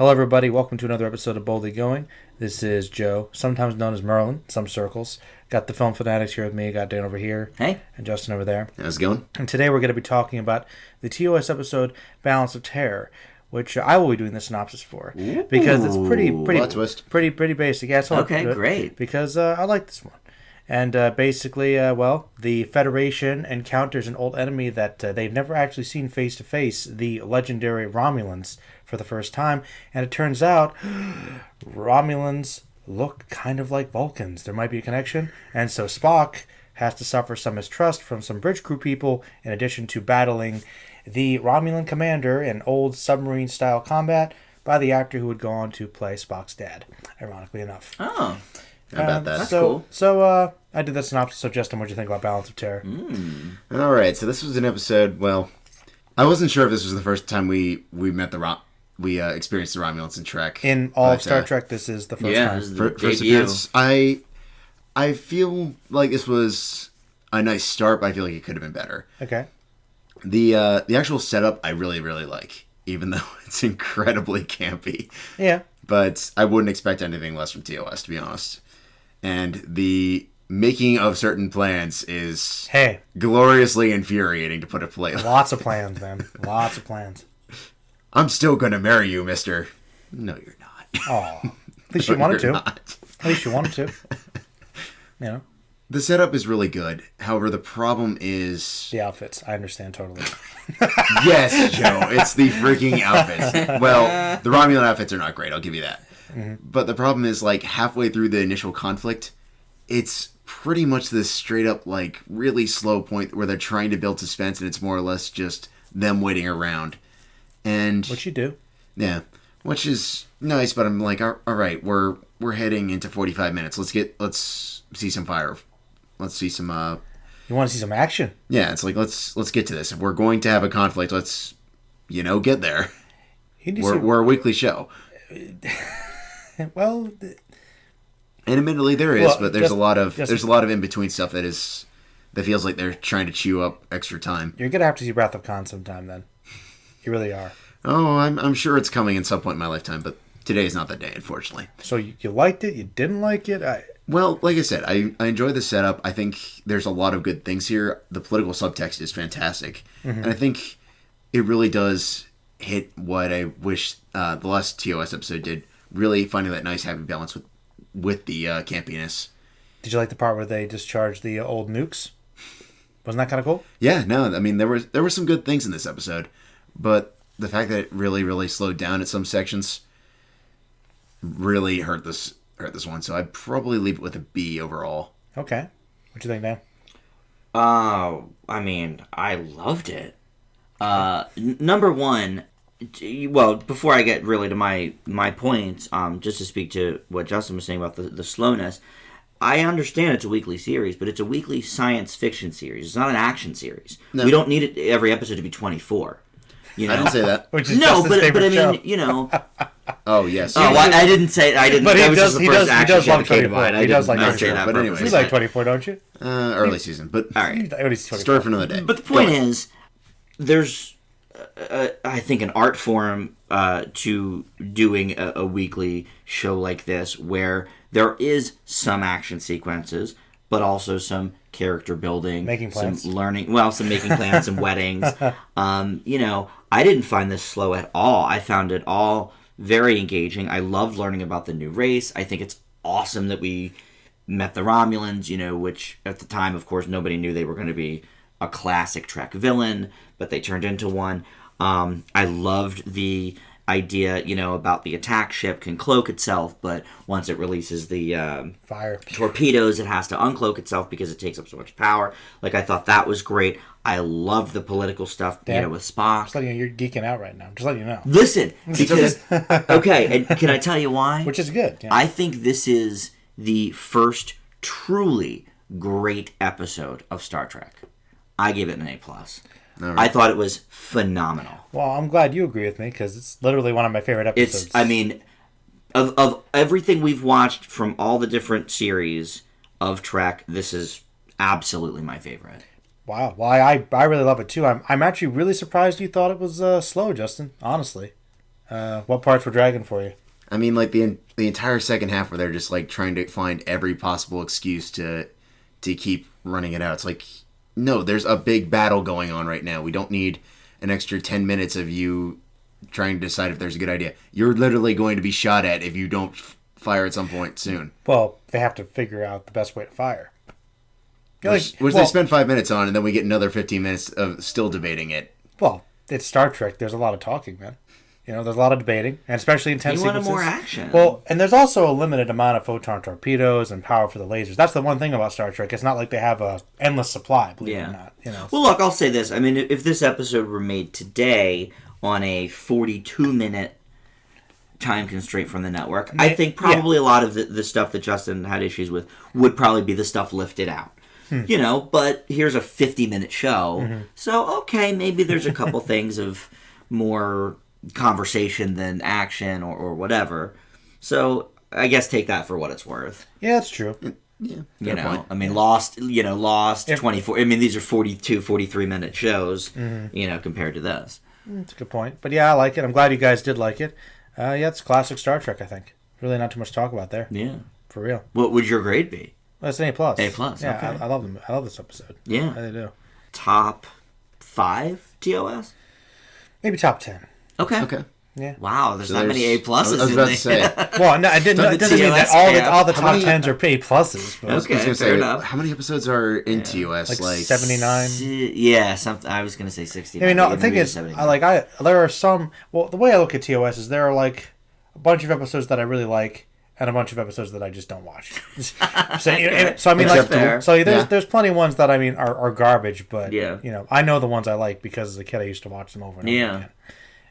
Hello, everybody. Welcome to another episode of Boldly Going. This is Joe, sometimes known as Merlin, in some circles. Got the film fanatics here with me. Got Dan over here. Hey. And Justin over there. How's it going? And today we're going to be talking about the TOS episode Balance of Terror, which I will be doing the synopsis for. Ooh. Because it's pretty basic. Yeah, so okay, great. Because I like this one. And basically, the Federation encounters an old enemy that they've never actually seen face to face, the legendary Romulans, for the first time. And it turns out Romulans look kind of like Vulcans. There might be a connection. And so Spock has to suffer some mistrust from some bridge crew people, in addition to battling the Romulan commander in old submarine-style combat by the actor who would go on to play Spock's dad, ironically enough. Oh. How about that? That's cool. So I did the synopsis. So, Justin, what do you think about Balance of Terror? All right, so this was an episode. Well, I wasn't sure if this was the first time we experienced the Romulans in Trek. In all of Star Trek, this is the first time. This is the First debut. appearance. I feel like this was a nice start, but I feel like it could have been better. Okay. The actual setup I really, really like, even though it's incredibly campy. Yeah. But I wouldn't expect anything less from TOS, to be honest. And the making of certain plans is gloriously infuriating, to put it politely. Lots of plans, man. Lots of plans. I'm still going to marry you, mister. No, you're not. Oh, at least you wanted to. Not. At least you wanted to. You know? The setup is really good. However, the problem is... The outfits. I understand totally. Yes, Joe. It's the freaking outfits. Well, the Romulan outfits are not great. I'll give you that. Mm-hmm. But the problem is, like, halfway through the initial conflict, it's pretty much this straight up, like, really slow point where they're trying to build suspense, and it's more or less just them waiting around. And... What you do. Yeah. Which is nice, but I'm like, all right, we're heading into 45 minutes. Let's see some fire. Let's see some... You want to see some action? Yeah, it's like, let's get to this. If we're going to have a conflict, let's, get there. We're a weekly show. Well... And admittedly there is, but there's a lot of in-between stuff that feels like they're trying to chew up extra time. You're going to have to see Wrath of Khan sometime, then. You really are. Oh, I'm sure it's coming in some point in my lifetime, but today is not the day, unfortunately. So you liked it? You didn't like it? Well, like I said, I enjoy the setup. I think there's a lot of good things here. The political subtext is fantastic. Mm-hmm. And I think it really does hit what I wish the last TOS episode did, really finding that nice happy balance with the campiness. Did you like the part where they discharged the old nukes? Wasn't that kind of cool? Yeah, no, I mean, there were some good things in this episode, but the fact that it really, really slowed down at some sections really hurt this one. So I'd probably leave it with a B overall. Okay. What do you think, Dan? I mean, I loved it. Number one, well, before I get really to my points, just to speak to what Justin was saying about the slowness, I understand it's a weekly series, but it's a weekly science fiction series. It's not an action series. No. We don't need every episode to be 24. I didn't say that. Which is no, but I mean, Oh yes. Oh, I didn't say. I didn't. But that was just the first he does love 24. I does like not say that. But anyway, you like 24, don't you? Early season, but all right. Story for another day. But the point is, there's, I think, an art form to doing a weekly show like this, where there is some action sequences, but also some character building, making plans, some learning. Well, some making plans, some weddings. I didn't find this slow at all. I found it all very engaging. I loved learning about the new race. I think it's awesome that we met the Romulans, which at the time, of course, nobody knew they were going to be a classic Trek villain, but they turned into one. I loved the idea, about the attack ship can cloak itself, but once it releases the fire torpedoes, it has to uncloak itself because it takes up so much power. Like, I thought that was great. I love the political stuff, Dan, with Spock. Just letting you know, you're geeking out right now. Just letting you know. Listen, because okay, and can I tell you why? Which is good. Yeah. I think this is the first truly great episode of Star Trek. I give it an A+. Right. I thought it was phenomenal. Well, I'm glad you agree with me, because it's literally one of my favorite episodes. Of everything we've watched from all the different series of Trek, this is absolutely my favorite. Wow. Well, I really love it, too. I'm actually really surprised you thought it was slow, Justin, honestly. What parts were dragging for you? I mean, like the entire second half where they're just like trying to find every possible excuse to keep running it out. It's like, no, there's a big battle going on right now. We don't need an extra 10 minutes of you trying to decide if there's a good idea. You're literally going to be shot at if you don't fire at some point soon. Well, they have to figure out the best way to fire. Which they spend 5 minutes on, and then we get another 15 minutes of still debating it. Well, it's Star Trek. There's a lot of talking, man. There's a lot of debating, and especially intense sequences. You wanted more action. Well, and there's also a limited amount of photon torpedoes and power for the lasers. That's the one thing about Star Trek. It's not like they have a endless supply, believe it or not. Well, look, I'll say this. I mean, if this episode were made today on a 42-minute time constraint from the network, I think probably a lot of the stuff that Justin had issues with would probably be the stuff lifted out. But here's a 50-minute show. So, okay, maybe there's a couple things of more conversation than action or whatever. So I guess take that for what it's worth. Yeah, that's true. Yeah, point. I mean, Lost 24. I mean, these are 42, 43-minute shows, compared to this. That's a good point. But yeah, I like it. I'm glad you guys did like it. It's classic Star Trek, I think. Really not too much to talk about there. Yeah. For real. What would your grade be? Well, it's an A+. A+, Yeah, okay. I love them. I love this episode. Yeah. I really do. Top 5 TOS? Maybe top 10. Okay. Yeah. Wow, there's So not many A pluses. I was about to say. Well, no, it So the doesn't mean that TOS all the top many- 10s are A pluses. But I was Okay, gonna fair say, enough. how many episodes are in TOS? like 79. Yeah, something. I was gonna say 60. I mean, no, the thing is, there are some. Well, the way I look at TOS is there are like a bunch of episodes that I really like, and a bunch of episodes that I just don't watch. So I mean, Fair. there's plenty of ones that I mean are garbage, but Yeah. I know the ones I like because as a kid I used to watch them over and over again.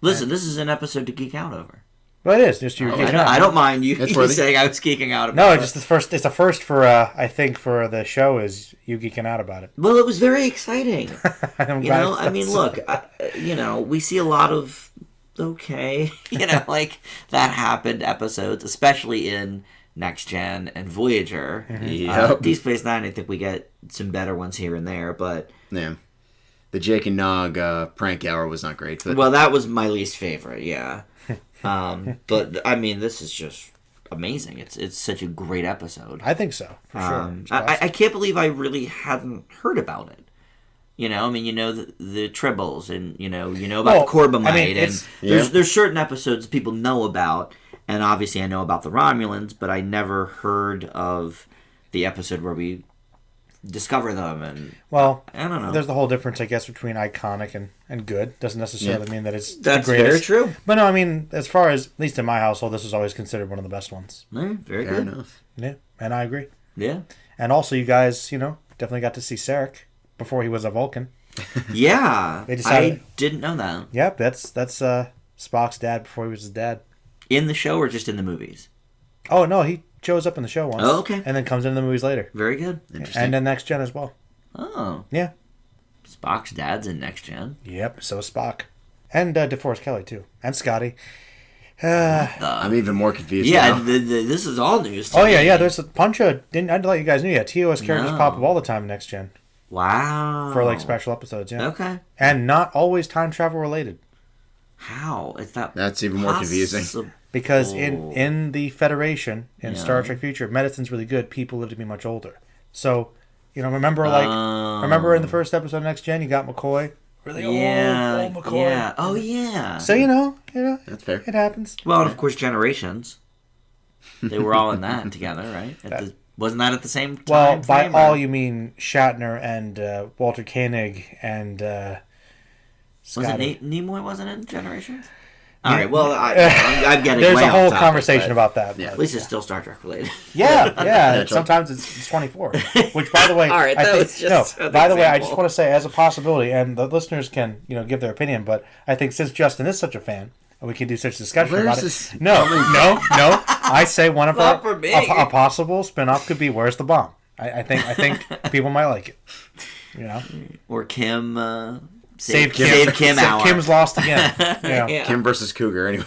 Listen, this is an episode to geek out over. But it is just you're geeking out. I don't mind you That's worthy. saying I was geeking out about No, it. it's just the first. It's the first for I think for the show is you geeking out about it. Well, it was very exciting. I'm You glad know, I mean, look, we see a lot of like that happened episodes, especially in Next Gen and Voyager. Yep. Deep Space Nine, I think we get some better ones here and there, but Yeah. The Jake and Nog prank hour was not great. But well, that was my least favorite. Yeah, but I mean, this is just amazing. It's such a great episode. I think so for sure. It's I can't believe I really hadn't heard about it. I mean, the Tribbles, and you know about the Corbomite, I mean, and there's certain episodes people know about, and obviously I know about the Romulans, but I never heard of the episode where we discover them, and well, I don't know. There's the whole difference, I guess, between iconic and good. Doesn't necessarily mean that it's That's the greatest. very true. But no, I mean, as far as at least in my household, this was always considered one of the best ones. Yeah, very fair good. enough. Yeah, and I agree. Yeah, And also, you guys, definitely got to see Sarek before he was a Vulcan. yeah. They decided- I didn't know that Yep, that's Spock's dad before he was his dad. in the show or just in the movies. Oh no, he shows up in the show once. Oh, okay. And then comes in the movies later, Very good. Interesting. and then Next Gen as well. Oh, Yeah. Spock's dad's in Next Gen. Yep. So is Spock, and DeForest Kelly too, and Scotty. I'm even more confused Yeah, now. this is all news to Oh me. yeah. There's a bunch of. I didn't let you guys know yet. TOS characters No. pop up all the time in Next Gen Wow. for like special episodes. Yeah. Okay. And not always time travel related, How is that? That's even more confusing. because Oh. in the Federation in Yeah. Star Trek Future, medicine's really good. People live to be much older. So, remember in the first episode of Next Gen, you got McCoy, really old McCoy. Yeah. Oh yeah. So That's fair. it happens. Well, and of course, Generations. They were all in that together, right? Wasn't that at the same time? Well, by frame, all or- you mean Shatner and Walter Koenig and was Scotty. it Nimoy? Wasn't it in Generations? All right. Well, I'm getting. There's way a off whole topic, conversation but about that. Yeah. but- At least it's still Star Trek related. Yeah. Sometimes it's 24. Which, by the way, All right, I that think, was just an By the way, I example. just want to say, as a possibility, and the listeners can give their opinion, but I think since Justin is such a fan, and we can do such discussion Where's about it. this No. I say one of Not our for me. a possible spinoff could be "Where's the Bomb." I think people might like it. Or Kim. Save Kim hour. Kim's lost again. Yeah. Yeah. Kim versus Cougar, anyway.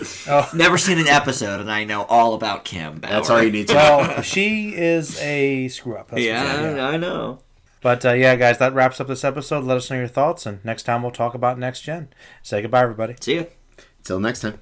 Never seen an episode, and I know all about Kim. That's Bauer. all you need to know. Well, she is a screw up. Yeah, I know. But yeah, guys, that wraps up this episode. Let us know your thoughts, and next time we'll talk about Next Gen. Say goodbye, everybody. See ya. Till next time.